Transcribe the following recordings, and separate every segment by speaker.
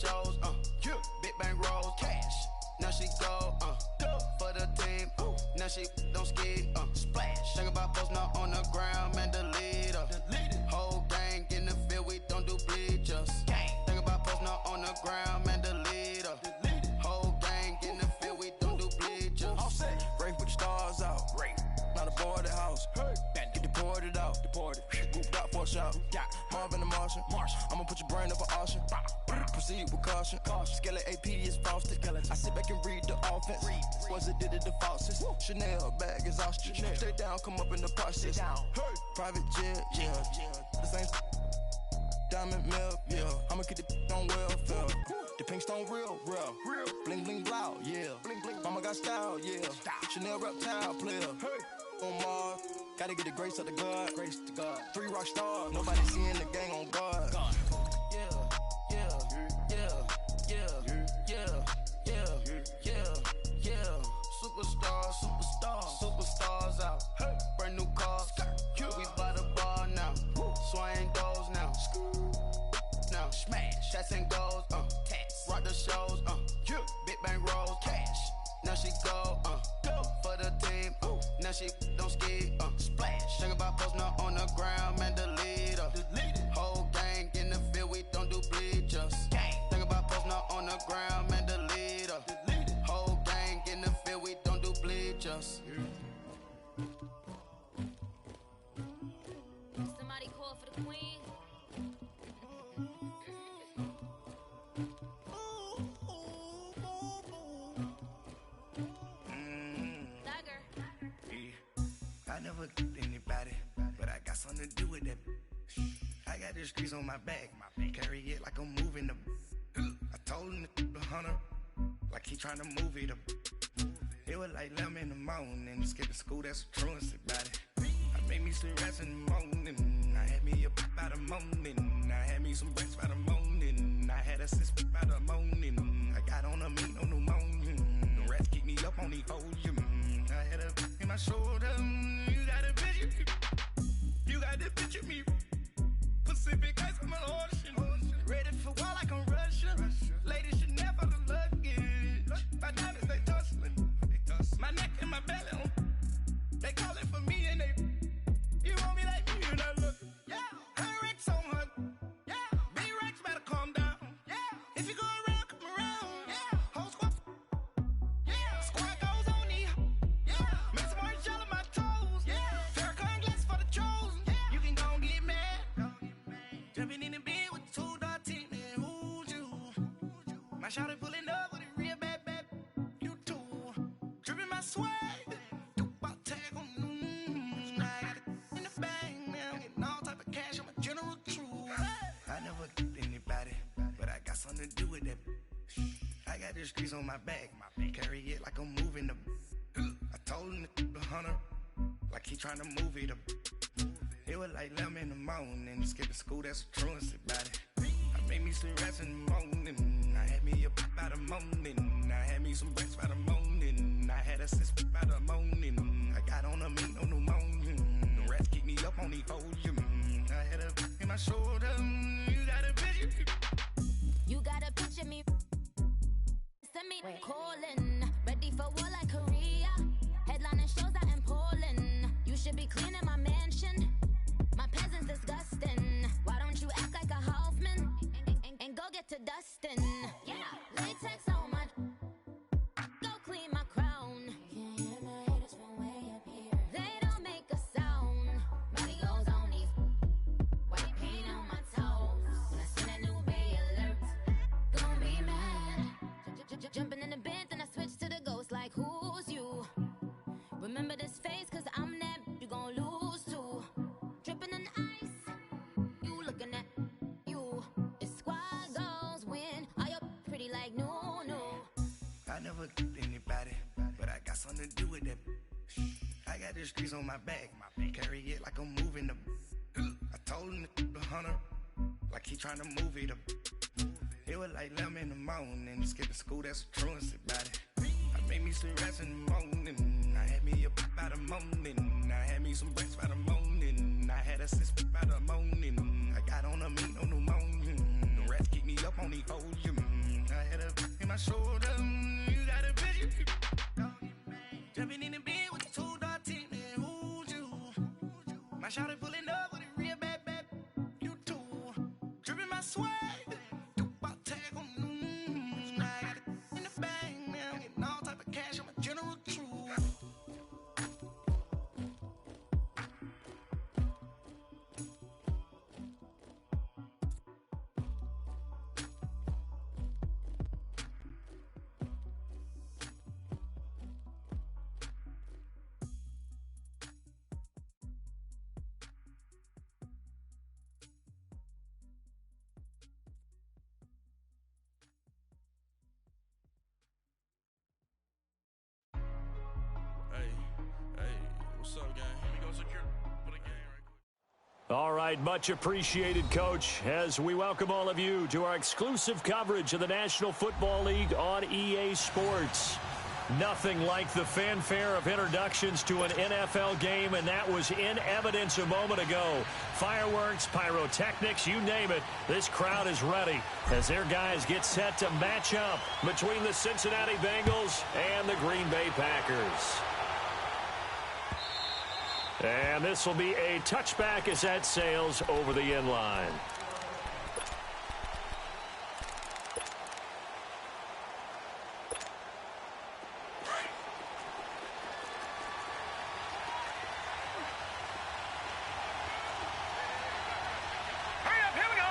Speaker 1: shows, big bang rolls, cash. Now she go, for the team, now she don't ski, splash. Think about posting up on the ground, man, delete her. Whole gang in the field, we don't do bleachers. Think about posting up on the ground, man, delete her. Whole gang in the field, we don't do bleachers. All set, break with the stars out, not aboard the house. Get deported out, moved out for a shot. Marvin the Martian, I'ma put your brain up for auction. Proceed with caution. Skeleton AP is frosted. I sit back and read the offense. Was it did it the falsest? Chanel bag is ostrich. Stay down, come up in the process. Private jet, yeah. The same diamond milk, yeah. I'ma keep the on welfare. The pink stone real. Bling bling blow, yeah. Mama got style, yeah. Chanel reptile player. On Mars, gotta get the grace of the God. 3 rock stars, nobody seeing the gang on guard. Superstars out. Brand new cars. We by the bar now. Swing doors now. Smash. Shots and goals. Rock the shows. Big bang rolls. Cash. Now she go. For the team. Now she don't ski. Splash. Think about posting up on the ground, man, delete her. Whole gang in the field, we don't do bleachers. Think about posting up on the ground, man, delete her. Whole gang in the field, we don't do bleachers.
Speaker 2: Somebody call for the queen.
Speaker 3: I never killed anybody, but I got something to do with that. I got the streets on my back, carry it like I'm moving them. I told him to the hunter, like he trying to move it up. It was like 11 in the morning, skipping school, that's a truancy about it. I made me some rats in the morning, I had me a pop by the morning. I had me some breaks by the morning, I had a sis by the morning. I got on a meat on the morning, the rats keep me up on the folium. I had a in my shoulder, you got a picture, you got the picture me. Pacific ice on my ocean, ready for war like I'm Russian. Ladies should never the luggage, my diamonds they tussling. My neck and my belly, they calling for me and they, you want me like me and I look, yeah. Her Rex on her, yeah. B-Rex better calm down, yeah. If you go around, come around, yeah. Whole squad, yeah. Squad goes on the, yeah. Make some orange gel on my toes, yeah. Farrakhan glass for the chosen, yeah. You can go and get mad, jumping in the bed with 2 dark teeth, and who's you? My shawty pulling up with a real bad, you too. Dripping my swag, about tag on, I got it in the bag, man. I'm getting all type of cash, I'm a general true. I never killed anybody, but I got something to do with that. I got the streets on my back, carry it like I'm moving them. I told him to the hunter, like he trying to move it up. It was like 11 in the morning, skipping school, that's a truancy about it. I made me some rats in the morning, I had me a pop by the morning. I had me some breaks by the morning, I had a sis by the morning. I got on a meat on the morning, the rats keep me up on the folium. I had a in my shoulder, you got a picture.
Speaker 2: You got a picture me. Send me calling. Ready for war like Korea. Headlining shows out in Poland. You should be cleaning my mansion. My peasants disgusting. Why don't you act like a Hoffman and go get to dustin'? Yeah, latex on my. Go clean my crown. Can't hear my haters from way up here. They don't make a sound. Money goes on these. White paint on my toes. When I send a new Bay alert, gon' be mad. Jumping in the bed, then I switch to the ghost like who's you? Remember this face, cause I'm that you gon' lose too. Dripping in ice, you looking at you. It's squad goals win. Are you pretty like no?
Speaker 3: I never killed anybody, but I got something to do with that. I got the streets on my back, carry it like I'm moving them. I told him to the hunter, like he trying to move it up. It was like 11 in the morning, skipping school, that's a truancy about it. I made me some rats in the morning, I had me a pop by the morning. I had me some breaks by the morning, I had a sis by the morning. I got on a meat on the morning, the rats keep me up on the folium. my shoulder. You got a picture. Jumping in the bed with the 2-door team. And who's you? My shawty pulling up with a real bad. You too. Dripping my swag. Do my tag on. I got it in the bag now. Getting all type of cash. I'm a general true.
Speaker 4: What's up, gang? Let me go secure for the game right quick.
Speaker 5: All right, much appreciated, Coach, as we welcome all of you to our exclusive coverage of the National Football League on EA Sports. Nothing like the fanfare of introductions to an NFL game, and that was in evidence a moment ago. Fireworks, pyrotechnics, you name it, this crowd is ready as their guys get set to match up between the Cincinnati Bengals and the Green Bay Packers. And this will be a touchback as that sails over the end line.
Speaker 4: Hurry up, here we go.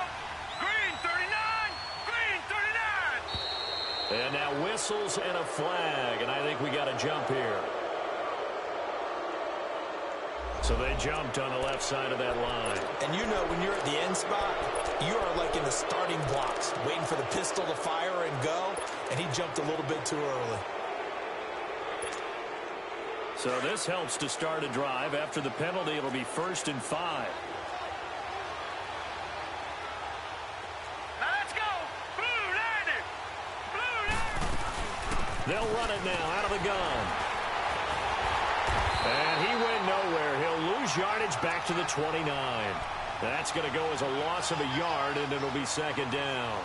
Speaker 4: Green 39, green 39.
Speaker 5: And now whistles and a flag, and I think we got a jump here. So they jumped on the left side of that line.
Speaker 6: And you know, when you're at the end spot, you are like in the starting blocks, waiting for the pistol to fire and go, and he jumped a little bit too early.
Speaker 5: So this helps to start a drive. After the penalty, it'll be 1st and 5.
Speaker 4: Now let's go. Blue 90. Blue 90.
Speaker 5: They'll run it now out of the gun. And he went nowhere. He'll lose yardage back to the 29. That's going to go as a loss of a yard, and it'll be 2nd down.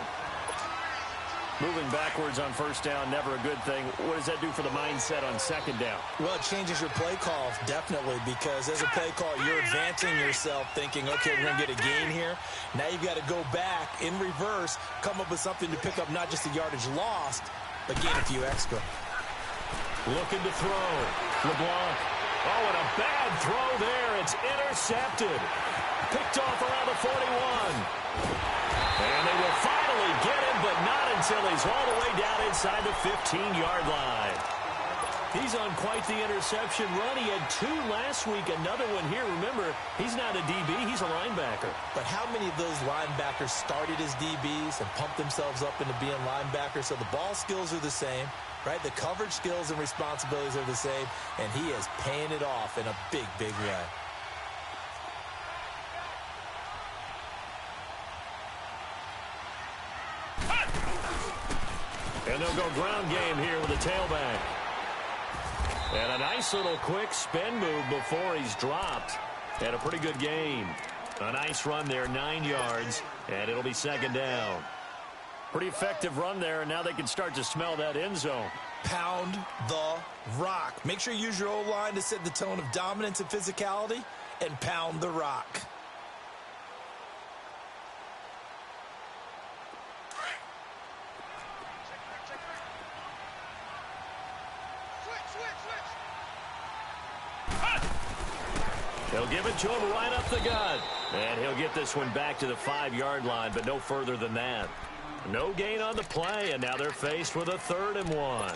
Speaker 5: Moving backwards on 1st down, never a good thing. What does that do for the mindset on 2nd down?
Speaker 6: Well, it changes your play call, definitely, because as a play call, you're advancing yourself thinking, okay, we're going to get a gain here. Now you've got to go back in reverse, come up with something to pick up not just the yardage lost, but gain a few extra.
Speaker 5: Looking to throw. LeBlanc. Oh, and a bad throw there. It's intercepted. Picked off around the 41. And they will finally get him, but not until he's all the way down inside the 15-yard line. He's on quite the interception run. He had 2 last week, another one here. Remember, he's not a DB, he's a linebacker.
Speaker 6: But how many of those linebackers started as DBs and pumped themselves up into being linebackers? So the ball skills are the same, right? The coverage skills and responsibilities are the same, and he is paying it off in a big, big way.
Speaker 5: And they'll go ground game here with a tailback. And a nice little quick spin move before he's dropped. And a pretty good gain. A nice run there, 9 yards, and it'll be 2nd down. Pretty effective run there, and now they can start to smell that end zone.
Speaker 6: Pound the rock. Make sure you use your O-line to set the tone of dominance and physicality, and pound the rock.
Speaker 5: They'll give it to him right up the gut. And he'll get this one back to the 5-yard line, but no further than that. No gain on the play, and now they're faced with a 3rd and 1.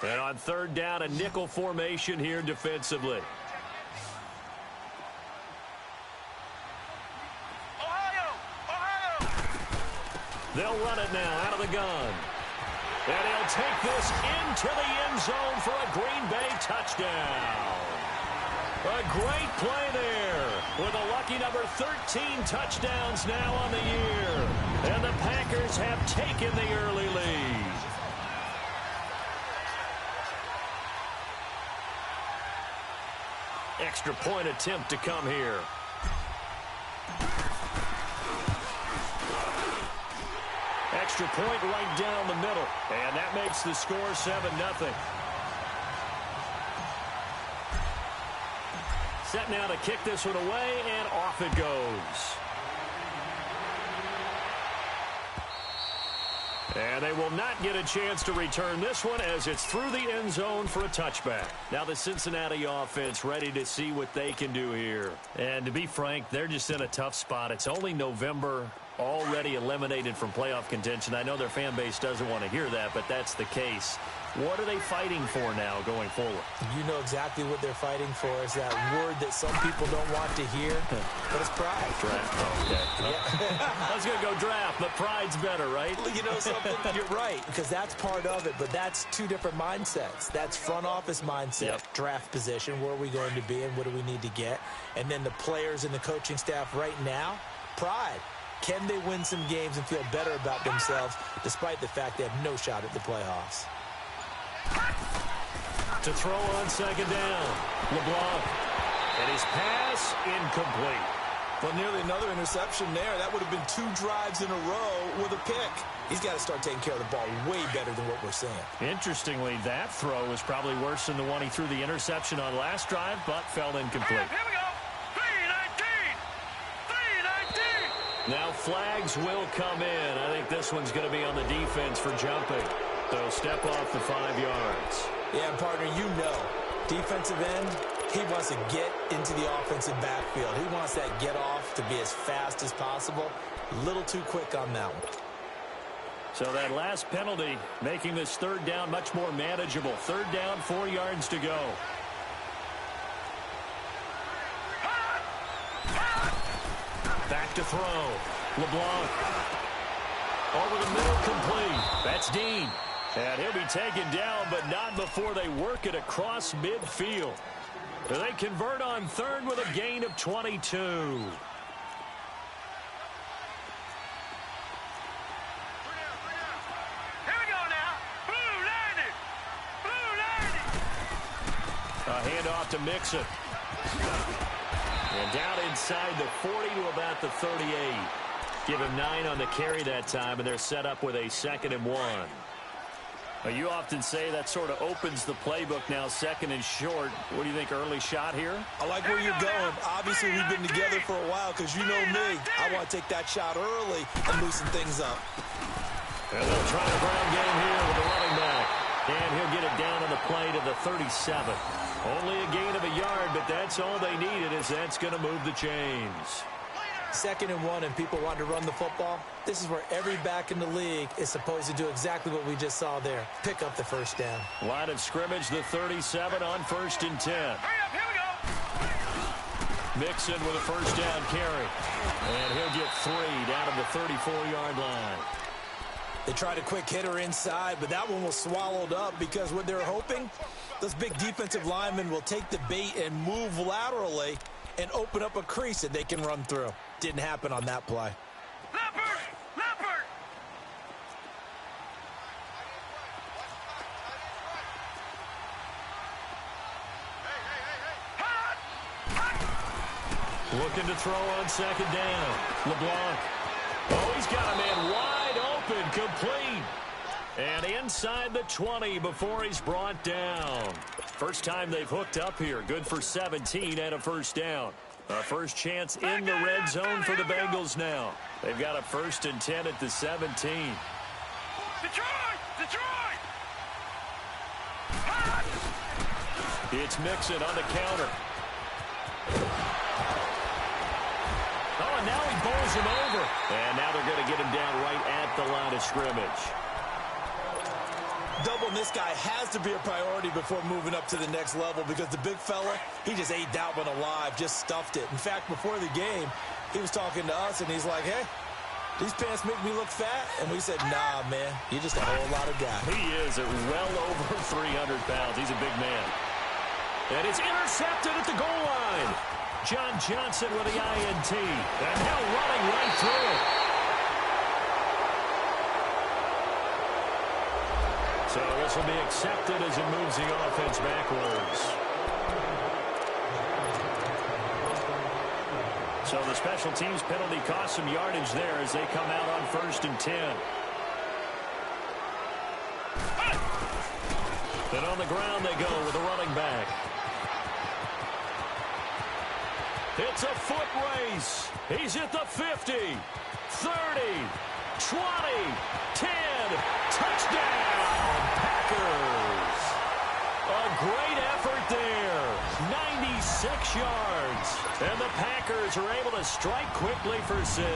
Speaker 5: And on 3rd down, a nickel formation here defensively. They'll run it now out of the gun. And he'll take this into the end zone for a Green Bay touchdown. A great play there with a lucky number 13 touchdowns now on the year. And the Packers have taken the early lead. Extra point attempt to come here. Extra point right down the middle. And that makes the score 7-0. Set now to kick this one away, and off it goes. And they will not get a chance to return this one as it's through the end zone for a touchback. Now the Cincinnati offense ready to see what they can do here. And to be frank, they're just in a tough spot. It's only November, already eliminated from playoff contention. I know their fan base doesn't want to hear that, but that's the case. What are they fighting for now going forward?
Speaker 6: You know exactly what they're fighting for is that word that some people don't want to hear, but it's pride.
Speaker 5: Draft. Oh, okay. Yeah. I was going to go draft, but pride's better, right?
Speaker 6: Well, you know something? You're right, because that's part of it, but that's two different mindsets. That's front office mindset, draft position, where are we going to be and what do we need to get? And then the players and the coaching staff right now, pride. Can they win some games and feel better about themselves despite the fact they have no shot at the playoffs?
Speaker 5: To throw on second down, LeBlanc. And his pass incomplete.
Speaker 6: Well, nearly another interception there. That would have been 2 drives in a row with a pick. He's got to start taking care of the ball way better than what we're seeing.
Speaker 5: Interestingly, that throw was probably worse than the one he threw the interception on last drive, but fell incomplete.
Speaker 4: Here we go. 3-19.
Speaker 5: Now flags will come in. I think this one's going to be on the defense for jumping. So step off the 5 yards.
Speaker 6: Yeah, partner, you know, defensive end, he wants to get into the offensive backfield. He wants that get off to be as fast as possible. A little too quick on that one.
Speaker 5: So that last penalty making this third down much more manageable. Third down, 4 yards to go. Back to throw. LeBlanc. Over the middle, complete. That's Dean. And he'll be taken down, but not before they work it across midfield. They convert on third with a gain of 22.
Speaker 4: Here we go now. Blue 90. Blue 90.
Speaker 5: A handoff to Mixon. And down inside the 40 to about the 38. Give him 9 on the carry that time, and they're set up with a 2nd and 1. You often say that sort of opens the playbook now, 2nd and short. What do you think, early shot here?
Speaker 6: I like where you're going. Obviously, we've been together for a while because you know me. I want to take that shot early and loosen things up.
Speaker 5: And they'll try the ground game here with the running back. And he'll get it down on the play to the 37. Only a gain of a yard, but that's all they needed, as that's going to move the chains.
Speaker 6: 2nd and 1 and people want to run the football. This is where every back in the league is supposed to do exactly what we just saw there. Pick up the first down.
Speaker 5: Line of scrimmage, the 37 on 1st and 10.
Speaker 4: Hurry up, here we go.
Speaker 5: Mixon with a first down carry. And he'll get 3 down to the 34-yard line.
Speaker 6: They tried a quick hitter inside, but that one was swallowed up because what they're hoping, those big defensive linemen will take the bait and move laterally and open up a crease that they can run through. Didn't happen on that play.
Speaker 4: Leopard! Leopard!
Speaker 5: Looking to throw on 2nd down. LeBlanc. Oh, he's got a man wide open, complete. And inside the 20 before he's brought down. First time they've hooked up here. Good for 17 and a first down. A first chance in the red zone for the Bengals now. They've got a 1st and 10 at the 17.
Speaker 4: Detroit! Detroit!
Speaker 5: It's Mixon on the counter. Oh, and now he bowls him over. And now they're going to get him down right at the line of scrimmage.
Speaker 6: Doubling this guy has to be a priority before moving up to the next level because the big fella, he just ate that one alive, just stuffed it. In fact, before the game, he was talking to us, and he's like, hey, these pants make me look fat? And we said, nah, man, you're just a whole lot of guy.
Speaker 5: He is at well over 300 pounds. He's a big man. And it's intercepted at the goal line. John Johnson with the INT. And now running right through it. So this will be accepted as it moves the offense backwards. So the special teams penalty cost some yardage there as they come out on 1st and 10. And on the ground they go with a running back. It's a foot race. He's at the 50, 30, 20, 10. Touchdown, Packers. A great effort there. 96 yards. And the Packers are able to strike quickly for 6.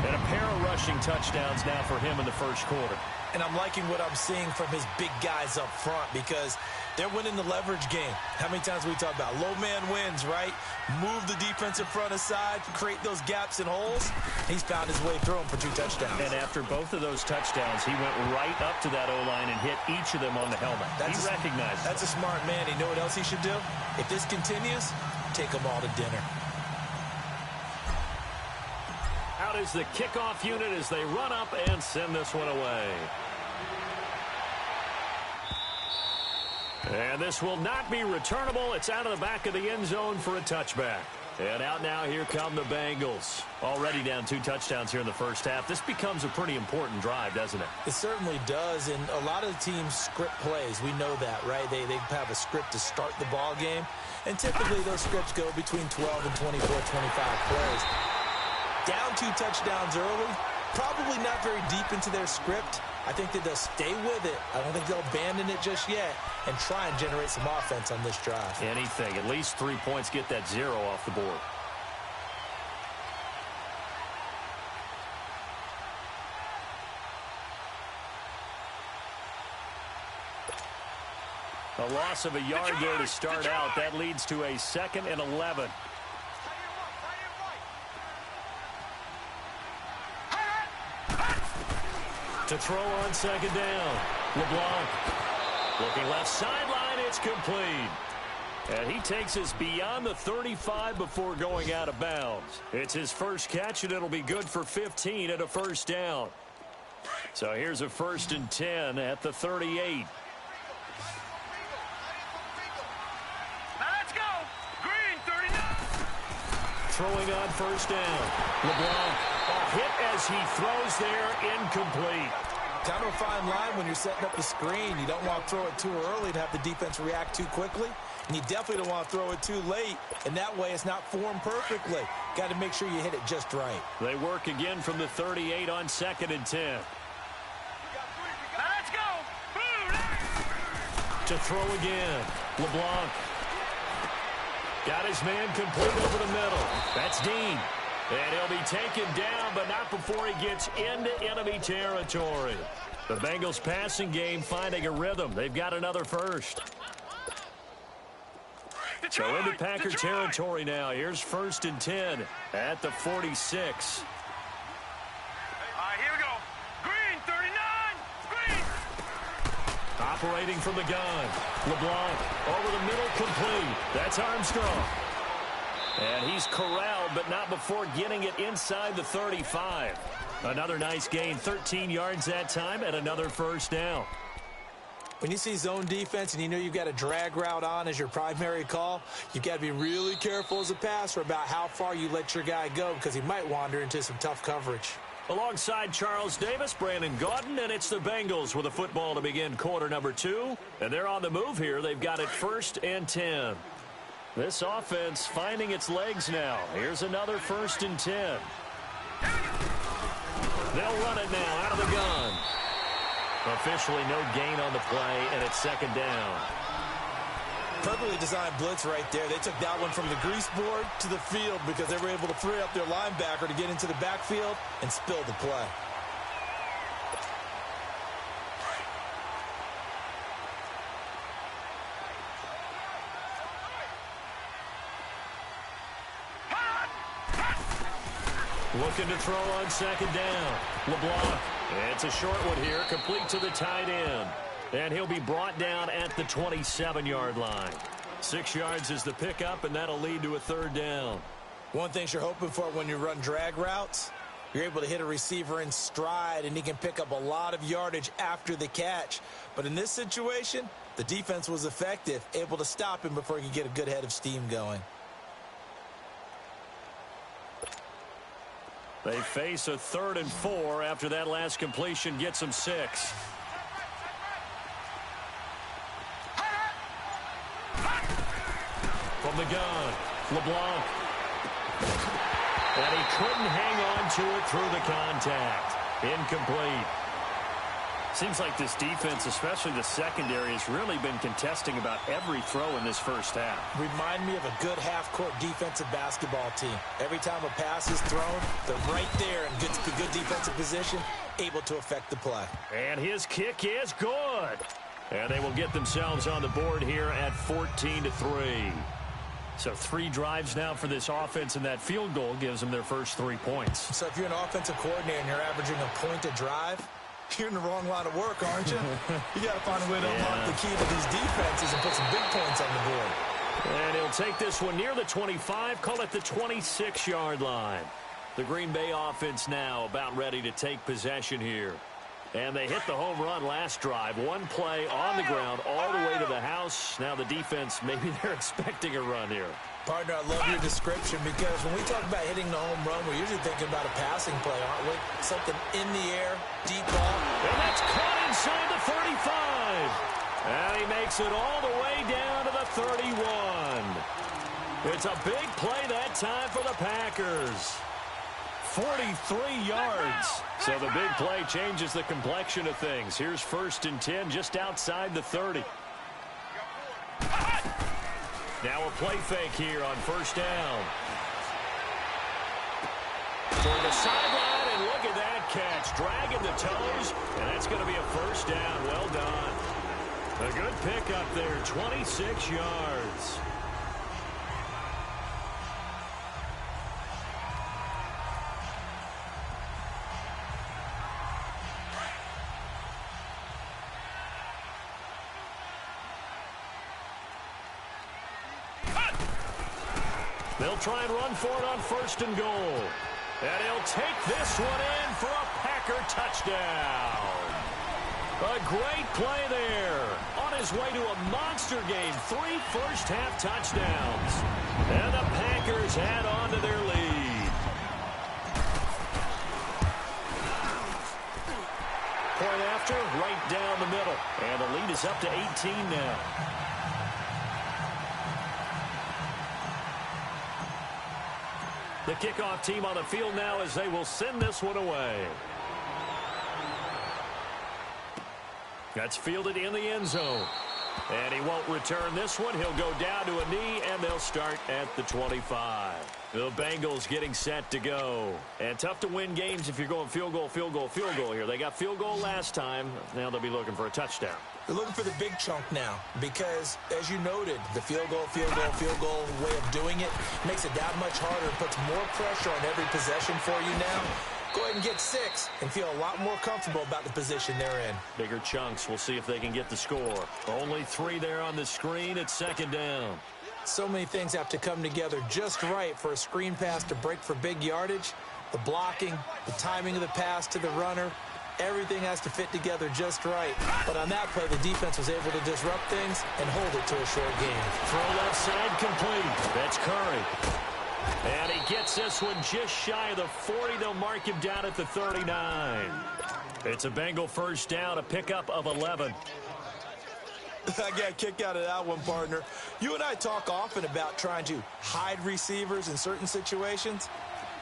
Speaker 5: And a pair of rushing touchdowns now for him in the first quarter.
Speaker 6: And I'm liking what I'm seeing from his big guys up front because they're winning the leverage game. How many times we talk about low man wins, right? Move the defensive front aside, create those gaps and holes. He's found his way through them for 2 touchdowns.
Speaker 5: And after both of those touchdowns, he went right up to that O-line and hit each of them on the helmet. He recognized
Speaker 6: That's a smart man. You know what else he should do? If this continues, take them all to dinner.
Speaker 5: Out is the kickoff unit as they run up and send this one away. And this will not be returnable. It's out of the back of the end zone for a touchback. And out now, here come the Bengals. Already down 2 touchdowns here in the first half. This becomes a pretty important drive, doesn't it?
Speaker 6: It certainly does, and a lot of the teams script plays. We know that, right? They have a script to start the ball game, and typically those scripts go between 12 and 24, 25 plays. Down 2 touchdowns early, probably not very deep into their script. I think that they'll stay with it. I don't think they'll abandon it just yet and try and generate some offense on this drive.
Speaker 5: Anything. At least 3 points, get that 0 off the board. A loss of a yard there to start out. That leads to a 2nd and 11. To throw on 2nd down. LeBlanc looking left sideline. It's complete. And he takes us beyond the 35 before going out of bounds. It's his first catch, and it'll be good for 15 and a first down. So here's a 1st and 10 at the 38.
Speaker 4: Let's go. Green, 39.
Speaker 5: Throwing on 1st down. LeBlanc. A hit as he throws there, incomplete.
Speaker 6: Kind of a fine line when you're setting up the screen. You don't want to throw it too early to have the defense react too quickly. And you definitely don't want to throw it too late. And that way it's not formed perfectly. Got to make sure you hit it just right.
Speaker 5: They work again from the 38 on 2nd and 10.
Speaker 4: Let's go.
Speaker 5: To throw again. LeBlanc. Got his man complete over the middle. That's Dean. And he'll be taken down, but not before he gets into enemy territory. The Bengals passing game finding a rhythm. They've got another first. So into Packer territory now. Here's 1st and 10 at the 46.
Speaker 4: Here we go. Green, 39. Green.
Speaker 5: Operating from the gun. LeBlanc over the middle, complete. That's Armstrong. And he's corralled, but not before getting it inside the 35. Another nice gain, 13 yards that time, and another first down.
Speaker 6: When you see zone defense and you know you've got a drag route on as your primary call, you've got to be really careful as a passer about how far you let your guy go because he might wander into some tough coverage.
Speaker 5: Alongside Charles Davis, Brandon Gaudin, and it's the Bengals with a football to begin quarter number 2. And they're on the move here. They've got it 1st and 10. This offense finding its legs now. Here's another 1st and 10. They'll run it now out of the gun. Officially no gain on the play, and it's 2nd down.
Speaker 6: Perfectly designed blitz right there. They took that one from the grease board to the field because they were able to free up their linebacker to get into the backfield and spill the play.
Speaker 5: Looking to throw on 2nd down. LeBlanc. It's a short one here, complete to the tight end. And he'll be brought down at the 27-yard line. 6 yards is the pickup, and that'll lead to a third down.
Speaker 6: One thing you're hoping for when you run drag routes, you're able to hit a receiver in stride, and he can pick up a lot of yardage after the catch. But in this situation, the defense was effective, able to stop him before he could get a good head of steam going.
Speaker 5: They face a 3rd and 4 after that last completion gets them 6. From the gun, LeBlanc. And he couldn't hang on to it through the contact. Incomplete. Seems like this defense, especially the secondary, has really been contesting about every throw in this first half.
Speaker 6: Remind me of a good half-court defensive basketball team. Every time a pass is thrown, they're right there in good defensive position, able to affect the play.
Speaker 5: And his kick is good. And they will get themselves on the board here at 14-3. So 3 drives now for this offense, and that field goal gives them their first 3 points.
Speaker 6: So if you're an offensive coordinator and you're averaging a point a drive, you're in the wrong line of work, aren't you? You got to find a way to unlock the key to these defenses and put some big points on the board.
Speaker 5: And he'll take this one near the 25, call it the 26-yard line. The Green Bay offense now about ready to take possession here. And they hit the home run last drive. 1 play on the ground all the way to the house. Now the defense, maybe they're expecting a run here.
Speaker 6: Partner, I love your description because when we talk about hitting the home run, we're usually thinking about a passing play, aren't we? Something in the air, deep ball.
Speaker 5: And that's caught inside the 35. And he makes it all the way down to the 31. It's a big play that time for the Packers. 43 yards. So the big play changes the complexion of things. Here's 1st and 10 just outside the 30. Now a play fake here on 1st down. For the sideline, and look at that catch. Dragging the toes, and that's going to be a 1st down. Well done. A good pickup there, 26 yards. They'll try and run for it on 1st and goal. And he'll take this one in for a Packer touchdown. A great play there. On his way to a monster game. 3 first-half touchdowns. And the Packers add on to their lead. Point after, right down the middle. And the lead is up to 18 now. The kickoff team on the field now as they will send this one away. That's fielded in the end zone. And he won't return this one. He'll go down to a knee, and they'll start at the 25. The Bengals getting set to go. And tough to win games if you're going field goal, field goal, field goal here. They got field goal last time. Now they'll be looking for a touchdown.
Speaker 6: They're looking for the big chunk now because, as you noted, the field goal way of doing it makes it that much harder, puts more pressure on every possession for you now. Go ahead and get 6 and feel a lot more comfortable about the position they're in.
Speaker 5: Bigger chunks. We'll see if they can get the score. Only 3 there on the screen. It's 2nd down.
Speaker 6: So many things have to come together just right for a screen pass to break for big yardage. The blocking, the timing of the pass to the runner, everything has to fit together just right. But on that play, the defense was able to disrupt things and hold it to a short game.
Speaker 5: Throw left side complete. That's Curry. And he gets this one just shy of the 40. They'll mark him down at the 39. It's a Bengal 1st down, a pickup of 11.
Speaker 6: I got a kick out of that one, partner. You and I talk often about trying to hide receivers in certain situations,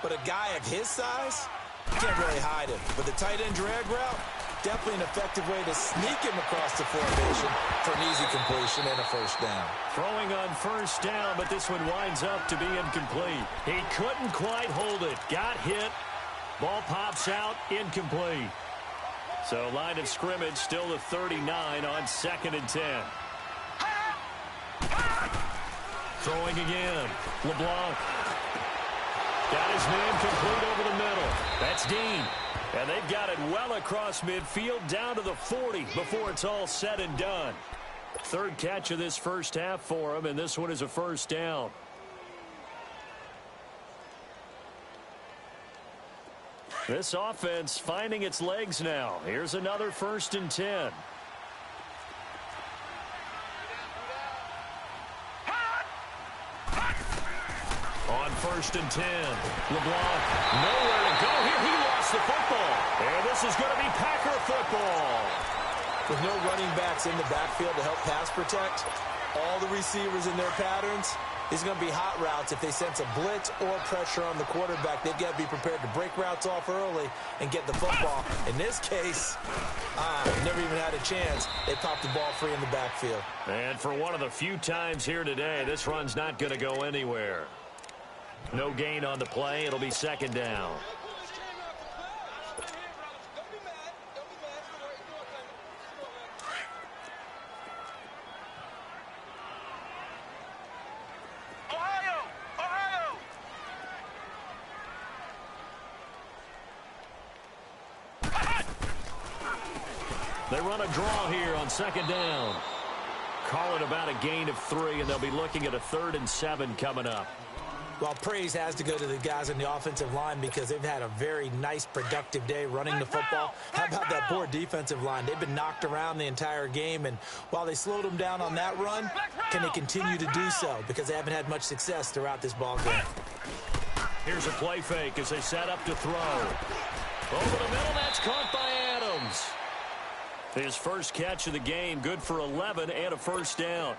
Speaker 6: but a guy of his size, you can't really hide him. But the tight end drag route, definitely an effective way to sneak him across the formation for an easy completion and a 1st down.
Speaker 5: Throwing on 1st down, but this one winds up to be incomplete. He couldn't quite hold it. Got hit. Ball pops out, incomplete. So line of scrimmage still the 39 on 2nd and 10. Throwing again. LeBlanc. Got his man complete over the middle. That's Dean. And they've got it well across midfield down to the 40 before it's all said and done. Third catch of this first half for him, and this one is a first down. This offense finding its legs now. Here's another 1st and 10. On 1st and 10. LeBlanc, nowhere to go here. He lost the football. And this is going to be Packer football.
Speaker 6: With no running backs in the backfield to help pass protect, all the receivers in their patterns, these are going to be hot routes. If they sense a blitz or pressure on the quarterback, they've got to be prepared to break routes off early and get the football. In this case, never even had a chance. They popped the ball free in the backfield.
Speaker 5: And for one of the few times here today, this run's not going to go anywhere. No gain on the play. It'll be 2nd down. They run a draw here on 2nd down. Call it about a gain of 3, and they'll be looking at a 3rd and 7 coming up.
Speaker 6: Well, praise has to go to the guys on the offensive line because they've had a very nice, productive day running the football. How about that poor defensive line? They've been knocked around the entire game, and while they slowed them down on that run, can they continue to do so? Because they haven't had much success throughout this ball game.
Speaker 5: Here's a play fake as they set up to throw. Over the middle, that's caught by Adams. His first catch of the game, good for 11 and a 1st down.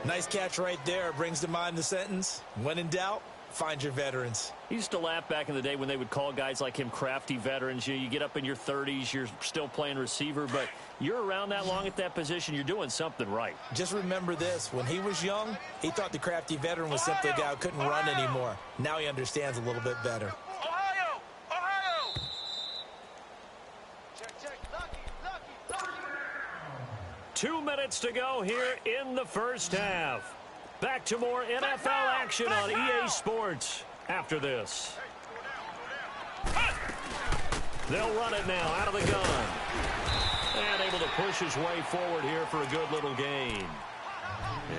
Speaker 6: Nice catch right there. Brings to mind the sentence, when in doubt, find your veterans.
Speaker 5: He used to laugh back in the day when they would call guys like him crafty veterans. You get up in your 30s, you're still playing receiver, but you're around that long at that position, you're doing something right.
Speaker 6: Just remember this. When he was young, he thought the crafty veteran was simply a guy who couldn't run anymore. Now he understands a little bit better.
Speaker 5: 2 minutes to go here in the first half. Back to more NFL action on EA Sports after this. They'll run it now out of the gun. And able to push his way forward here for a good little gain.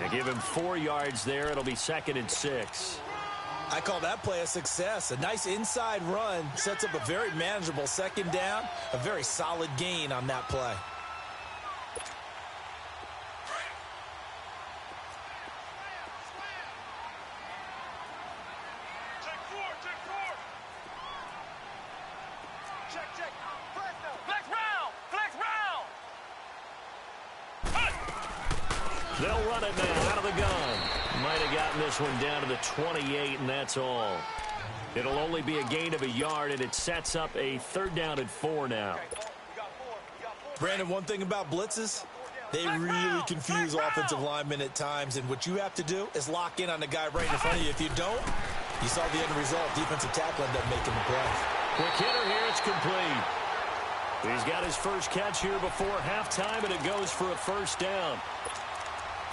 Speaker 5: And give him 4 yards there. It'll be 2nd and 6.
Speaker 6: I call that play a success. A nice inside run sets up a very manageable 2nd down. A very solid gain on that play.
Speaker 5: They'll run it now out of the gun. Might have gotten this one down to the 28, and that's all. It'll only be a gain of 1 yard, and it sets up a 3rd down and 4 now.
Speaker 6: Brandon, one thing about blitzes, they really confuse offensive linemen at times, and what you have to do is lock in on the guy right in front of you. If you don't, you saw the end result. Defensive tackle ended up making the play.
Speaker 5: Quick hitter here, it's complete. He's got his first catch here before halftime, and it goes for a 1st down.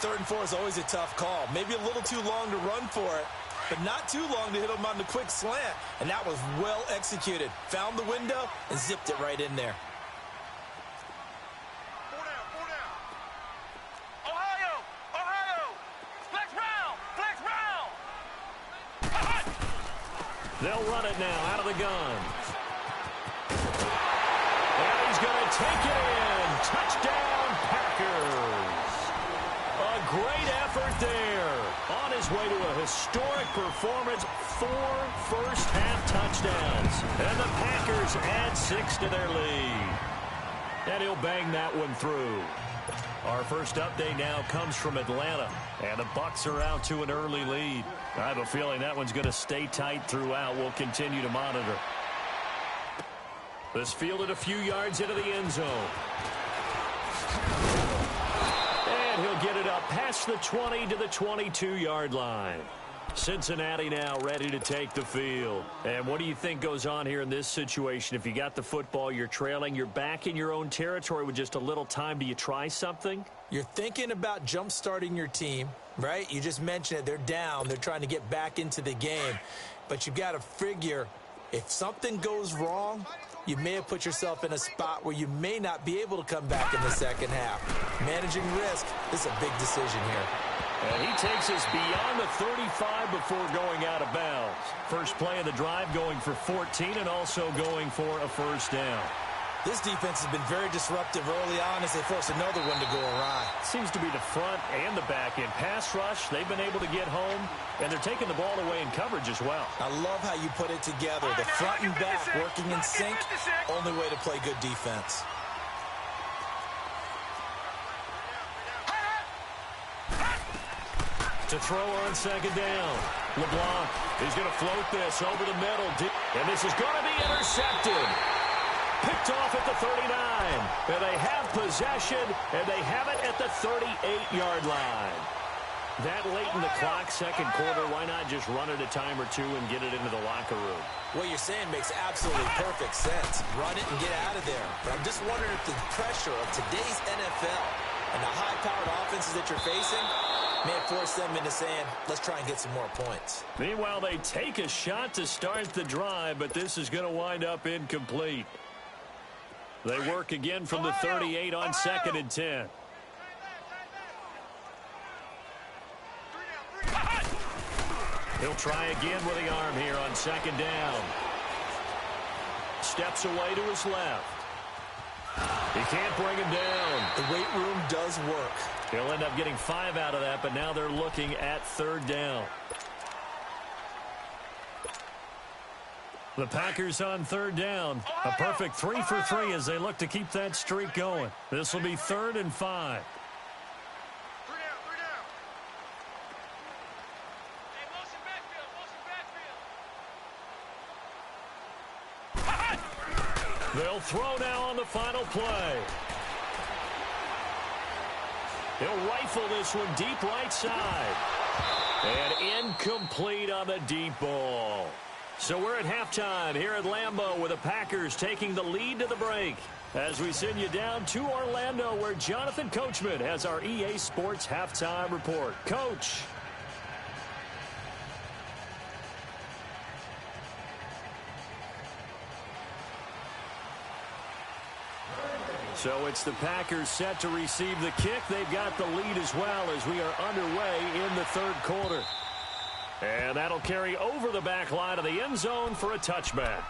Speaker 6: 3rd and 4 is always a tough call. Maybe a little too long to run for it, but not too long to hit him on the quick slant. And that was well executed. Found the window and zipped it right in there.
Speaker 5: They'll run it now out of the gun. And he's going to take it in. Touchdown, Packers. A great effort there. On his way to a historic performance, 4 first-half touchdowns. And the Packers add 6 to their lead. And he'll bang that one through. Our first update now comes from Atlanta, and the Bucs are out to an early lead. I have a feeling that one's going to stay tight throughout. We'll continue to monitor. This fielded a few yards into the end zone. And he'll get it up past the 20 to the 22-yard line. Cincinnati now ready to take the field. And what do you think goes on here in this situation? If you got the football, you're trailing, you're back in your own territory with just a little time. Do you try something?
Speaker 6: You're thinking about jump-starting your team, right? You just mentioned it. They're down. They're trying to get back into the game. But you've got to figure If something goes wrong, you may have put yourself in a spot where you may not be able to come back in the second half. Managing risk is a big decision here.
Speaker 5: And he takes us beyond the 35 before going out of bounds. First play of the drive going for 14 and also going for a first down.
Speaker 6: This defense has been very disruptive early on as they force another one to go awry.
Speaker 5: Seems to be the front and the back end. Pass rush, they've been able to get home, and they're taking the ball away in coverage as well.
Speaker 6: I love how you put it together. The front and back working in sync, only way to play good defense.
Speaker 5: To throw on second down. LeBlanc, he's going to float this over the middle. And this is going to be intercepted. Picked off at the 39. And they have possession, and they have it at the 38-yard line. That late in the clock, second quarter, why not just run it a time or two and get it into the locker room?
Speaker 6: What you're saying makes absolutely perfect sense. Run it and get out of there. But I'm just wondering if the pressure of today's NFL and the high-powered offenses that you're facing may have forced them into saying, let's try and get some more points.
Speaker 5: Meanwhile, they take a shot to start the drive, but this is going to wind up incomplete. They work again from the 38 on second and 10. He'll try again with the arm here on second down. Steps away to his left. He can't bring him down.
Speaker 6: The weight room does work.
Speaker 5: He'll end up getting 5 out of that, but now they're looking at third down. The Packers on third down. A perfect 3 for 3 as they look to keep that streak going. This will be 3rd and 5. They'll throw now on the final play. He'll rifle this one deep right side. And incomplete on the deep ball. So we're at halftime here at Lambeau with the Packers taking the lead to the break. As we send you down to Orlando where Jonathan Coachman has our EA Sports halftime report. Coach. So it's the Packers set to receive the kick. They've got the lead as well as we are underway in the third quarter. And that'll carry over the back line of the end zone for a touchback.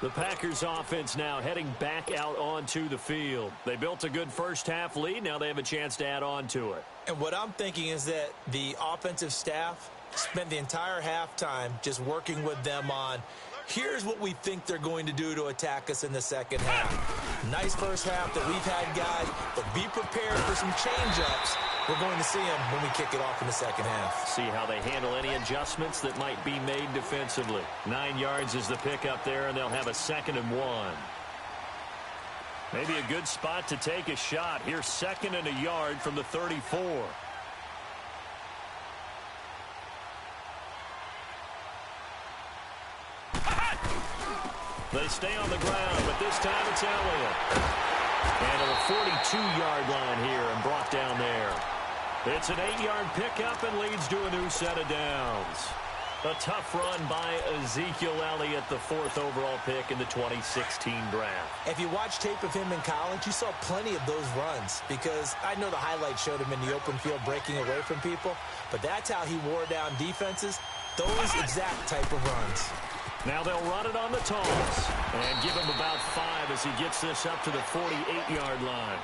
Speaker 5: The Packers offense now heading back out onto the field. They built a good first half lead. Now they have a chance to add on to it.
Speaker 6: And what I'm thinking is that the offensive staff spent the entire halftime just working with them on, here's what we think they're going to do to attack us in the second half. Nice first half that we've had, guys, but be prepared for some change-ups. We're going to see them when we kick it off in the second half.
Speaker 5: See how they handle any adjustments that might be made defensively. 9 yards is the pick up there, and they'll have a 2nd and 1. Maybe a good spot to take a shot. Here's 2nd and a yard from the 34. They stay on the ground, but this time it's Elliott. And to the 42-yard line here and brought down there. It's an 8-yard pickup and leads to a new set of downs. A tough run by Ezekiel Elliott, the 4th overall pick in the 2016 draft.
Speaker 6: If you watch tape of him in college, you saw plenty of those runs because I know the highlights showed him in the open field breaking away from people, but that's how he wore down defenses, those exact type of runs.
Speaker 5: Now they'll run it on the toss and give him about 5 as he gets this up to the 48-yard line.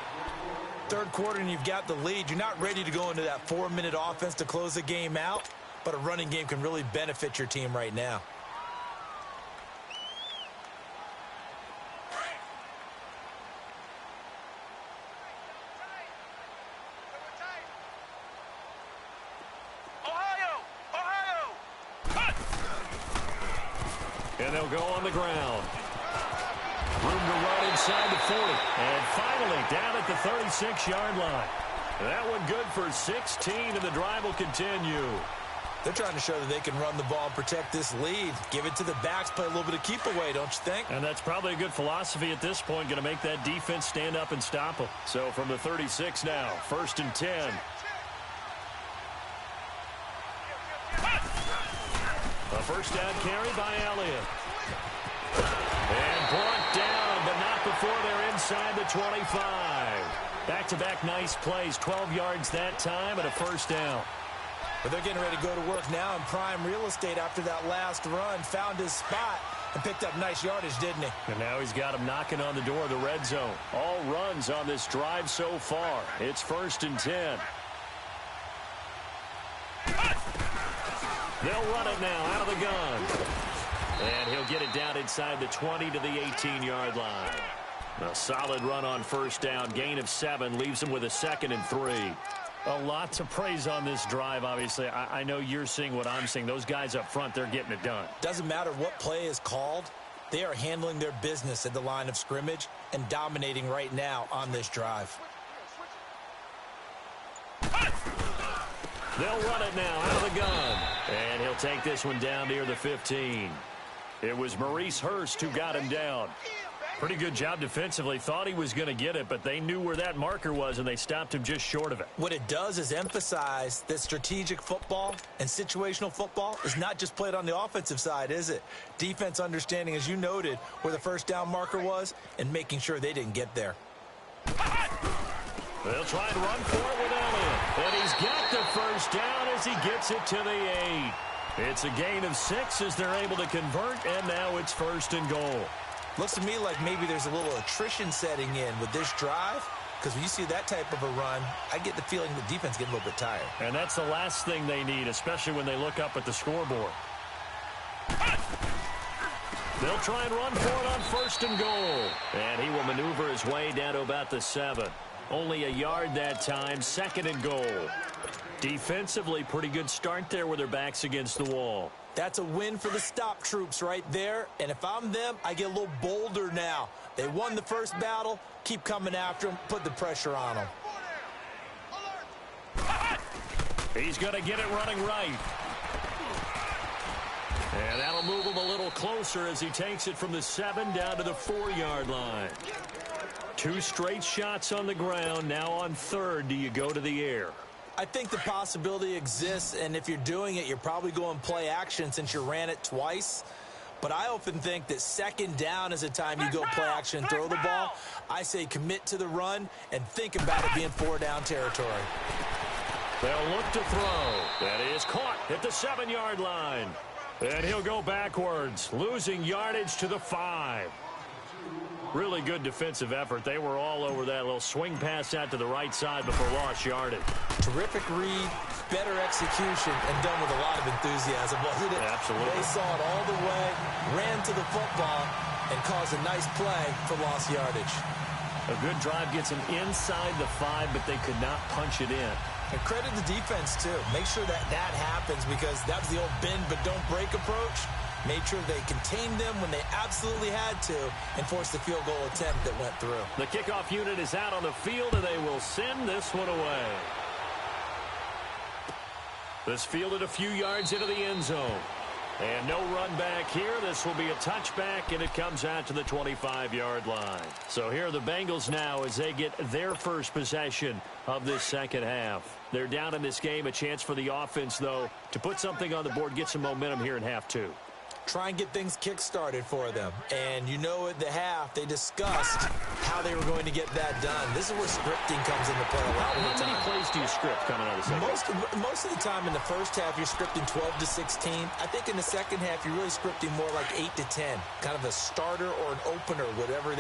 Speaker 6: Third quarter and you've got the lead. You're not ready to go into that 4-minute offense to close the game out, but a running game can really benefit your team right now.
Speaker 5: And they'll go on the ground. Room to run inside the 40. And finally down at the 36-yard line. That one good for 16, and the drive will continue.
Speaker 6: They're trying to show that they can run the ball and protect this lead. Give it to the backs, play a little bit of keep away, don't you think?
Speaker 5: And that's probably a good philosophy at this point, going to make that defense stand up and stop them. So from the 36 now, 1st and 10. A first down carry by Elliott. And brought down, but not before they're inside the 25. Back-to-back nice plays, 12 yards that time and a first down.
Speaker 6: But they're getting ready to go to work now in prime real estate after that last run. Found his spot and picked up nice yardage, didn't he?
Speaker 5: And now he's got him knocking on the door of the red zone. All runs on this drive so far. It's 1st and 10. They'll run it now out of the gun. And he'll get it down inside the 20 to the 18-yard line. A solid run on first down. Gain of 7 leaves him with a 2nd and 3. A lot to praise on this drive, obviously. I know you're seeing what I'm seeing. Those guys up front, they're getting it done.
Speaker 6: Doesn't matter what play is called. They are handling their business at the line of scrimmage and dominating right now on this drive.
Speaker 5: They'll run it now out of the gun. And he'll take this one down near the 15. It was Maurice Hurst who got him down. Pretty good job defensively. Thought he was going to get it, but they knew where that marker was, and they stopped him just short of it.
Speaker 6: What it does is emphasize that strategic football and situational football is not just played on the offensive side, is it? Defense understanding, as you noted, where the first down marker was and making sure they didn't get there.
Speaker 5: They'll try and run for it with Elliott. And he's got the first down as he gets it to the 8. It's a gain of 6 as they're able to convert, and now it's 1st and goal.
Speaker 6: Looks to me like maybe there's a little attrition setting in with this drive, because when you see that type of a run, I get the feeling the defense getting a little bit tired.
Speaker 5: And that's the last thing they need, especially when they look up at the scoreboard. They'll try and run for it on 1st and goal. And he will maneuver his way down to about the 7. Only a yard that time, 2nd and goal. Defensively, pretty good start there with their backs against the wall.
Speaker 6: That's a win for the stop troops right there. And if I'm them, I get a little bolder now. They won the first battle. Keep coming after them. Put the pressure on them.
Speaker 5: He's going to get it running right. And that'll move him a little closer as he takes it from the 7 down to the 4-yard line. 2 straight shots on the ground. Now on 3rd, do you go to the air?
Speaker 6: I think the possibility exists, and if you're doing it, you're probably going play action since you ran it twice. But I often think that 2nd down is the time you go play action and throw the ball. I say commit to the run and think about it being 4-down territory.
Speaker 5: They'll look to throw. That is caught at the 7-yard line. And he'll go backwards, losing yardage to the 5. Really good defensive effort. They were all over that little swing pass out to the right side before lost yardage.
Speaker 6: Terrific read, better execution, and done with a lot of enthusiasm, wasn't it?
Speaker 5: Absolutely.
Speaker 6: They saw it all the way, ran to the football, and caused a nice play for lost yardage.
Speaker 5: A good drive gets them inside the 5, but they could not punch it in.
Speaker 6: And credit the defense, too. Make sure that happens, because that was the old bend but don't break approach. Made sure they contained them when they absolutely had to and forced the field goal attempt that went through.
Speaker 5: The kickoff unit is out on the field, and they will send this one away. This fielded a few yards into the end zone. And no run back here. This will be a touchback, and it comes out to the 25-yard line. So here are the Bengals now as they get their first possession of this second half. They're down in this game. A chance for the offense, though, to put something on the board, get some momentum here in half 2.
Speaker 6: Try and get things kick-started for them. And you know at the half, they discussed how they were going to get that done. This is where scripting comes into play a lot of the time.
Speaker 5: How many plays do you script coming out of the second half?
Speaker 6: Most of the time in the first half, you're scripting 12 to 16. I think in the second half, you're really scripting more like 8 to 10. Kind of a starter or an opener, whatever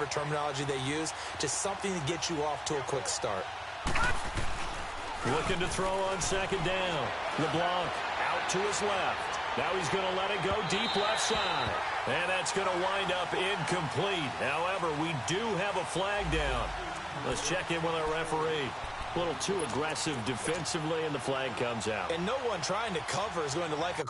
Speaker 6: terminology they use. Just something to get you off to a quick start.
Speaker 5: Looking to throw on 2nd down. LeBlanc out to his left. Now he's going to let it go deep left side. And that's going to wind up incomplete. However, we do have a flag down. Let's check in with our referee. A little too aggressive defensively, and the flag comes out.
Speaker 6: And no one trying to cover is going to like a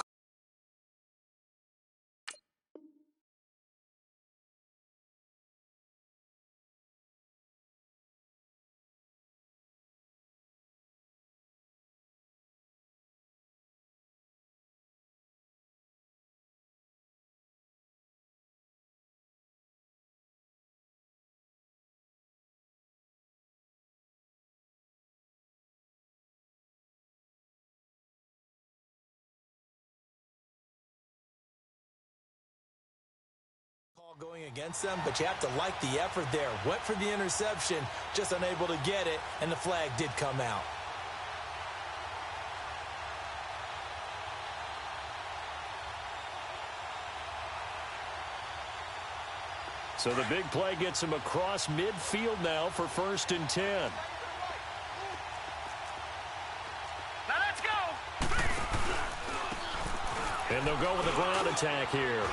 Speaker 6: going against them, but you have to like the effort there. Went for the interception, just unable to get it, and the flag did come out.
Speaker 5: So the big play gets him across midfield now for 1st and 10.
Speaker 4: Now let's go.
Speaker 5: And they'll go with a ground attack here.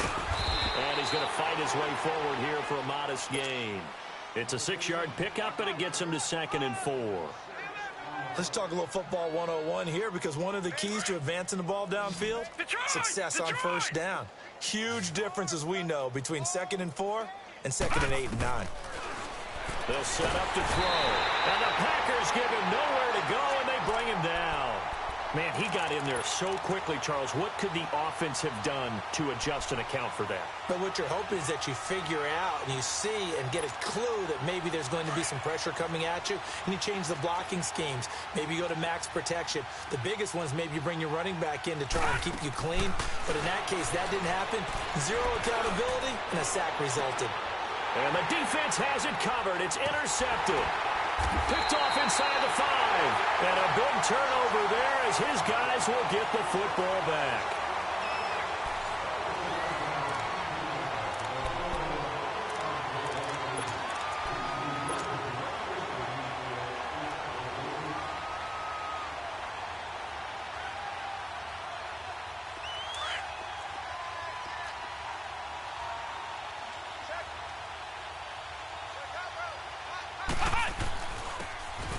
Speaker 5: And he's going to fight his way forward here for a modest gain. It's a 6-yard pickup, and it gets him to 2nd and 4.
Speaker 6: Let's talk a little football 101 here, because one of the keys to advancing the ball downfield, success on first down. Huge difference, as we know, between 2nd and 4 and 2nd and 8 and 9.
Speaker 5: They'll set up to throw. And the Packers give him nowhere to go, and they bring him down. Man, he got in there so quickly, Charles. What could the offense have done to adjust and account for that?
Speaker 6: But what you're hoping is that you figure out and you see and get a clue that maybe there's going to be some pressure coming at you, and you change the blocking schemes. Maybe you go to max protection. The biggest ones, maybe you bring your running back in to try and keep you clean. But in that case, that didn't happen. Zero accountability, and a sack resulted.
Speaker 5: And the defense has it covered. It's intercepted. Picked off inside the 5. And a big turnover there as his guys will get the football back.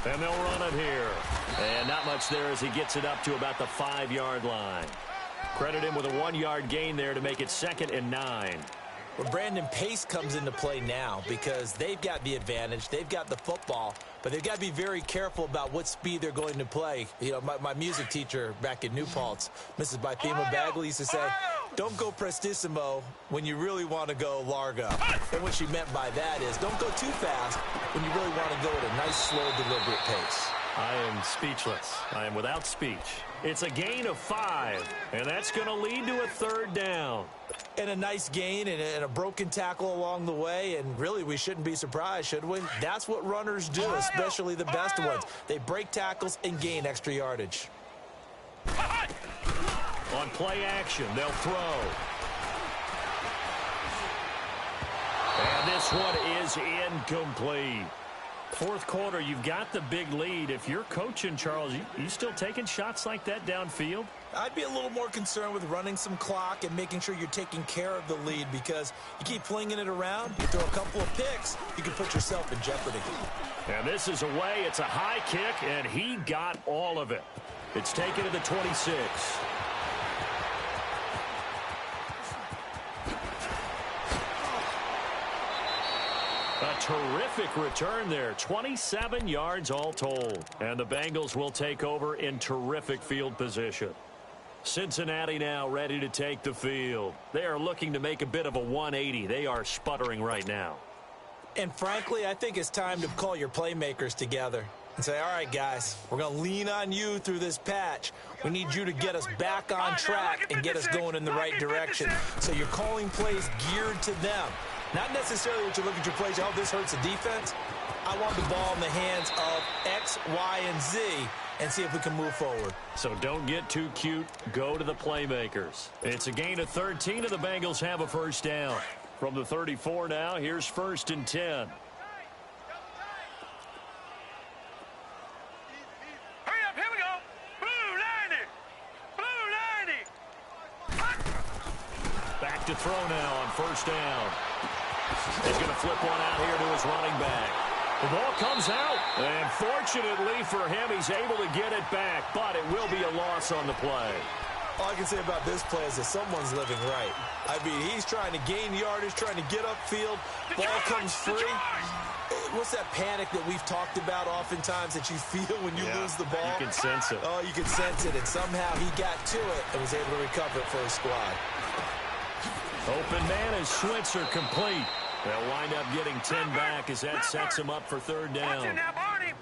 Speaker 5: And they'll run it here. And not much there as he gets it up to about the 5-yard line. Credit him with a 1-yard gain there to make it 2nd and 9.
Speaker 6: Well, Brandon, pace comes into play now because they've got the advantage. They've got the football, but they've got to be very careful about what speed they're going to play. You know, my music teacher back in New Paltz, Mrs. Bythema Bagley, used to say, don't go prestissimo when you really want to go largo. And what she meant by that is don't go too fast when you really want to go at a nice, slow, deliberate pace.
Speaker 5: I am speechless. I am without speech. It's a gain of 5, and that's going to lead to a 3rd down.
Speaker 6: And a nice gain and a broken tackle along the way, and really we shouldn't be surprised, should we? That's what runners do, especially the best ones. They break tackles and gain extra yardage.
Speaker 5: On play action, they'll throw. And this one is incomplete. 4th quarter, you've got the big lead. If you're coaching, Charles, you still taking shots like that downfield?
Speaker 6: I'd be a little more concerned with running some clock and making sure you're taking care of the lead, because you keep flinging it around, you throw a couple of picks, you can put yourself in jeopardy.
Speaker 5: And this is away. It's a high kick, and he got all of it. It's taken to the 26. A terrific return there. 27 yards all told. And the Bengals will take over in terrific field position. Cincinnati now ready to take the field. They are looking to make a bit of a 180. They are sputtering right now.
Speaker 6: And frankly, I think it's time to call your playmakers together and say, all right, guys, we're going to lean on you through this patch. We need you to get us back on track and get us going in the right direction. So you're calling plays geared to them. Not necessarily what you look at your plays, oh, this hurts the defense. I want the ball in the hands of X, Y, and Z and see if we can move forward.
Speaker 5: So don't get too cute. Go to the playmakers. It's a gain of 13, and the Bengals have a 1st down. From the 34 now, here's 1st and 10.
Speaker 4: Hurry up, here we go. Blue 90. Blue 90.
Speaker 5: Back to throw now on 1st down. He's going to flip one out here to his running back. The ball comes out, and fortunately for him, he's able to get it back, but it will be a loss on the play.
Speaker 6: All I can say about this play is that someone's living right. I mean, he's trying to gain yardage, trying to get upfield. Ball comes free. What's that panic that we've talked about oftentimes that you feel when you lose the ball?
Speaker 5: You can sense it.
Speaker 6: Oh, you can sense it, and somehow he got to it and was able to recover it for his squad.
Speaker 5: Open man is Switzer complete. They'll wind up getting 10 back as that sets him up for 3rd down.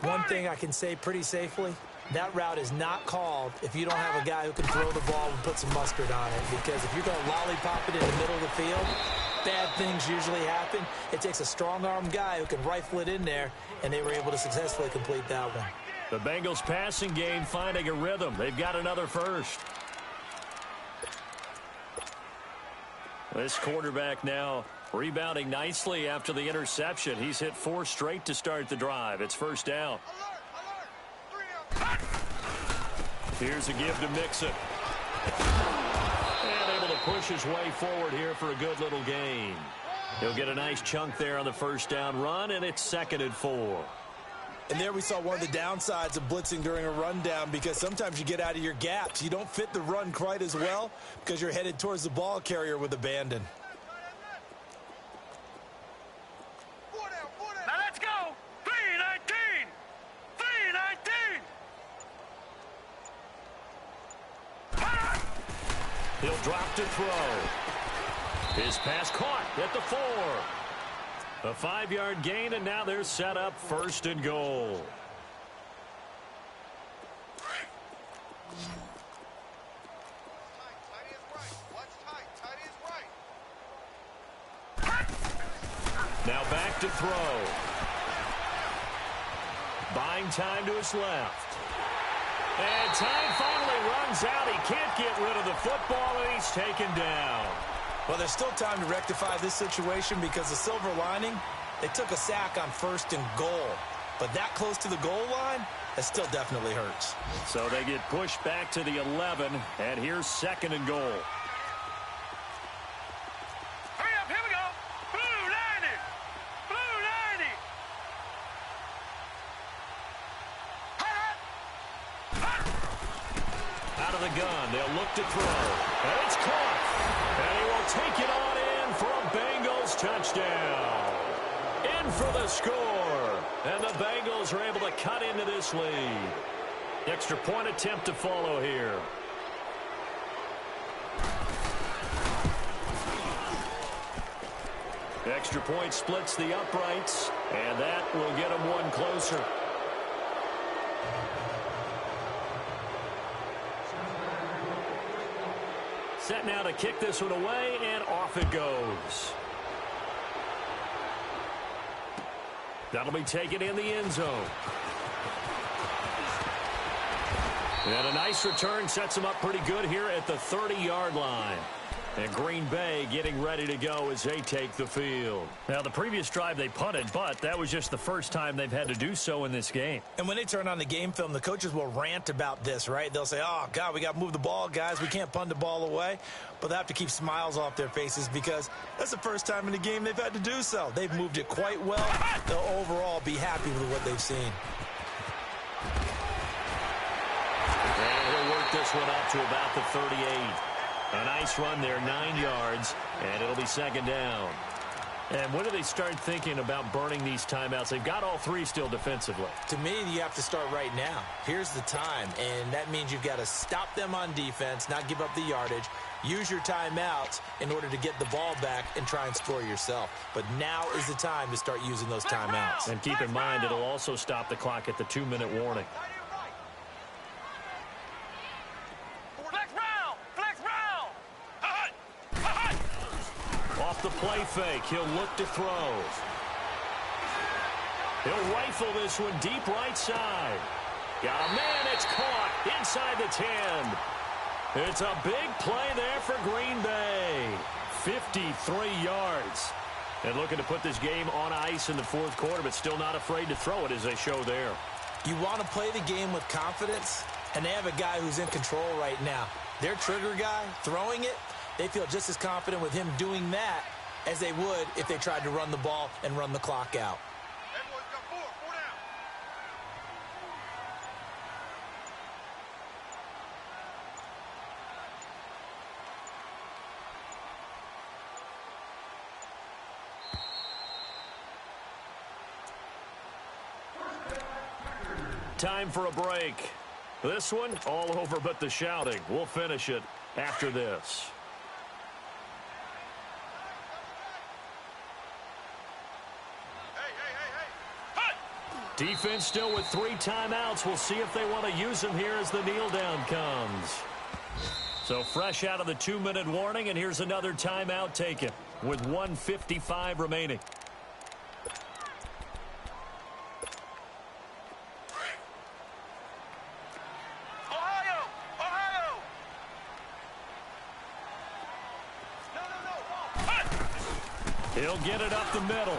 Speaker 6: One thing I can say pretty safely, that route is not called if you don't have a guy who can throw the ball and put some mustard on it. Because if you're going to lollipop it in the middle of the field, bad things usually happen. It takes a strong-arm guy who can rifle it in there, and they were able to successfully complete that one.
Speaker 5: The Bengals passing game finding a rhythm. They've got another first. This quarterback now rebounding nicely after the interception. He's hit 4 straight to start the drive. It's first down. Here's a give to Mixon. And able to push his way forward here for a good little gain. He'll get a nice chunk there on the first down run, and it's 2nd and 4.
Speaker 6: And there we saw one of the downsides of blitzing during a rundown, because sometimes you get out of your gaps. You don't fit the run quite as well because you're headed towards the ball carrier with abandon.
Speaker 4: Now let's go. 3-19. 3-19.
Speaker 5: He'll drop to throw. His pass caught at the 4. A 5-yard gain, and now they're set up 1st and goal. Now back to throw. Buying time to his left. And time finally runs out. He can't get rid of the football, and he's taken down.
Speaker 6: Well, there's still time to rectify this situation, because the silver lining, they took a sack on 1st and goal. But that close to the goal line, that still definitely hurts.
Speaker 5: So they get pushed back to the 11, and here's 2nd and goal.
Speaker 4: Hurry up, here we go. Blue 90. Blue 90.
Speaker 5: Out of the gun, they'll look to throw. And it's caught. And he will take it on in for a Bengals touchdown. In for the score. And the Bengals are able to cut into this lead. Extra point attempt to follow here. Extra point splits the uprights, and that will get them one closer. Set now to kick this one away, and off it goes. That'll be taken in the end zone. And a nice return sets them up pretty good here at the 30-yard line. And Green Bay getting ready to go as they take the field. Now, the previous drive they punted, but that was just the first time they've had to do so in this game.
Speaker 6: And when they turn on the game film, the coaches will rant about this, right? They'll say, oh, God, we got to move the ball, guys. We can't punt the ball away. But they have to keep smiles off their faces, because that's the first time in the game they've had to do so. They've moved it quite well. They'll overall be happy with what they've seen.
Speaker 5: And he'll work this one up to about the 38. A nice run there, 9 yards, and it'll be 2nd down. And when do they start thinking about burning these timeouts? They've got all 3 still defensively.
Speaker 6: To me, you have to start right now. Here's the time, and that means you've got to stop them on defense, not give up the yardage, use your timeouts in order to get the ball back and try and score yourself. But now is the time to start using those timeouts.
Speaker 5: And keep in mind, it'll also stop the clock at the 2-minute warning. Off the play fake, he'll look to throw. He'll rifle this one deep right side. Got a man, it's caught inside the 10. It's a big play there for Green Bay. 53 yards. And looking to put this game on ice in the 4th quarter, but still not afraid to throw it as they show there.
Speaker 6: You want to play the game with confidence, and they have a guy who's in control right now. Their trigger guy, throwing it, they feel just as confident with him doing that as they would if they tried to run the ball and run the clock out.
Speaker 4: Everyone's got 4 down.
Speaker 5: Time for a break. This one, all over but the shouting. We'll finish it after this. Defense still with 3 timeouts. We'll see if they want to use them here as the kneel down comes. So fresh out of the 2-minute warning, and here's another timeout taken. with 1:55 remaining. He'll get it up the middle.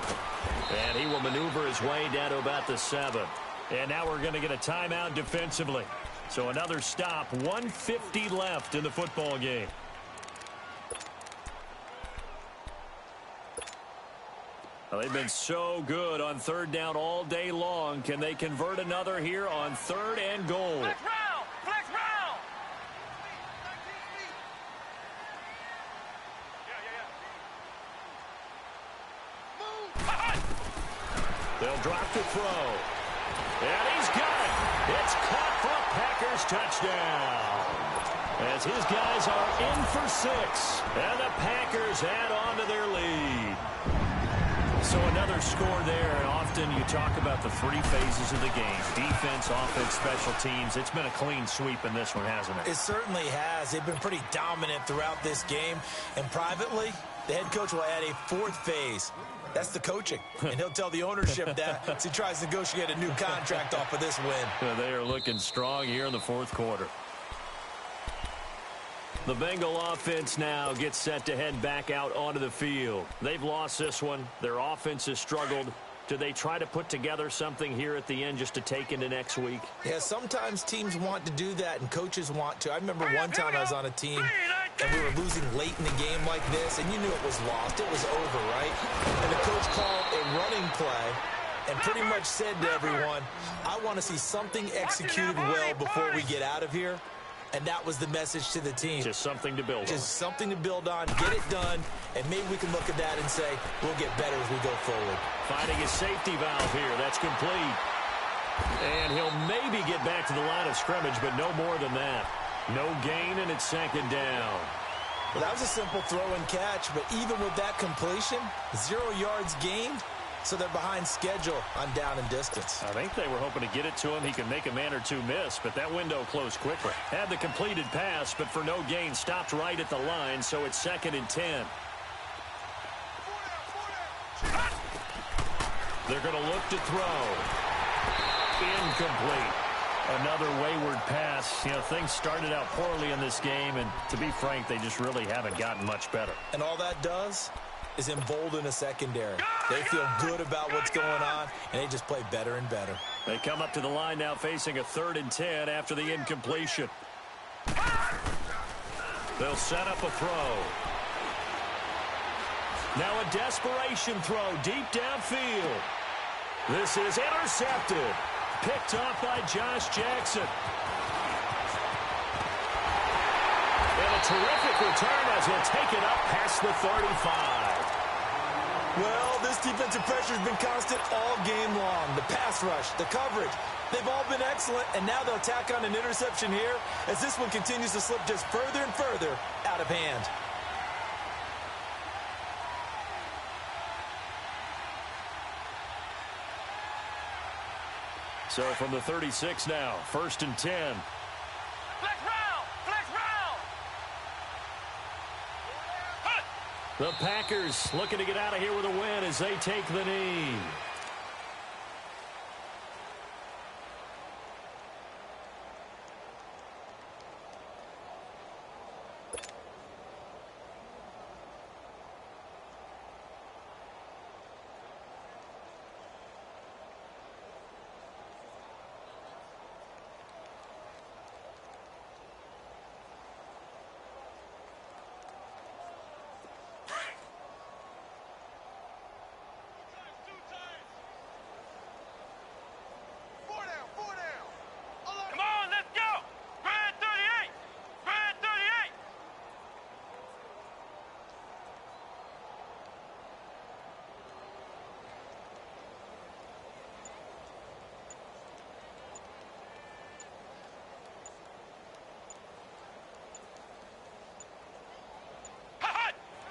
Speaker 5: And he will maneuver his way down to about the 7. And now we're going to get a timeout defensively. So another stop, 1:50 left in the football game. Well, they've been so good on third down all day long. Can they convert another here on 3rd and goal?
Speaker 4: Flex round! Flex round!
Speaker 5: They'll drop the throw. And he's got it. It's caught for a Packers touchdown. As his guys are in for 6. And the Packers add on to their lead. So another score there. And often you talk about the 3 phases of the game. Defense, offense, special teams. It's been a clean sweep in this one, hasn't it?
Speaker 6: It certainly has. They've been pretty dominant throughout this game. And privately, the head coach will add a 4th phase. That's the coaching. And he'll tell the ownership that as he tries to negotiate a new contract off of this win.
Speaker 5: They are looking strong here in the 4th quarter. The Bengal offense now gets set to head back out onto the field. They've lost this one. Their offense has struggled. Do they try to put together something here at the end just to take into next week?
Speaker 6: Yeah, sometimes teams want to do that and coaches want to. I remember one time I was on a team and we were losing late in the game like this, and you knew it was lost. It was over, right? And the coach called a running play and pretty much said to everyone, I want to see something executed well before we get out of here. And that was the message to the team.
Speaker 5: Just something to build on.
Speaker 6: Just something to build on, get it done, and maybe we can look at that and say, we'll get better as we go forward.
Speaker 5: Finding his safety valve here. That's complete. And he'll maybe get back to the line of scrimmage, but no more than that. No gain, and it's 2nd down.
Speaker 6: Well, that was a simple throw and catch, but even with that completion, 0 yards gained, so they're behind schedule on down and distance.
Speaker 5: I think they were hoping to get it to him. He could make a man or 2 miss, but that window closed quickly. Had the completed pass, but for no gain, stopped right at the line, so it's 2nd and 10. They're going to look to throw. Incomplete. Another wayward pass. You know, things started out poorly in this game, and to be frank, they just really haven't gotten much better.
Speaker 6: And all that does is embolden a secondary. They feel good about what's going on, and they just play better and better.
Speaker 5: They come up to the line now facing a 3rd and 10 after the incompletion. They'll set up a throw. Now a desperation throw deep downfield. This is intercepted. Picked off by Josh Jackson. And a terrific return as he'll take it up past the 35.
Speaker 6: Well, this defensive pressure has been constant all game long. The pass rush, the coverage, they've all been excellent, and now they'll tack on an interception here as this one continues to slip just further and further out of hand.
Speaker 5: So from the 36 now, 1st and 10.
Speaker 4: Flex round! Flex round!
Speaker 5: The Packers looking to get out of here with a win as they take the knee.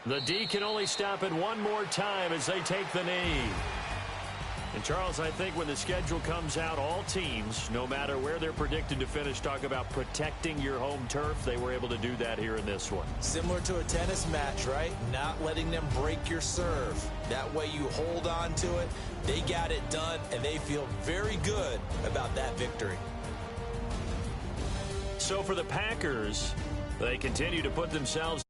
Speaker 5: The D can only stop it one more time as they take the knee. And, Charles, I think when the schedule comes out, all teams, no matter where they're predicted to finish, talk about protecting your home turf. They were able to do that here in this one.
Speaker 6: Similar to a tennis match, right? Not letting them break your serve. That way you hold on to it. They got it done, and they feel very good about that victory.
Speaker 5: So for the Packers, they continue to put themselves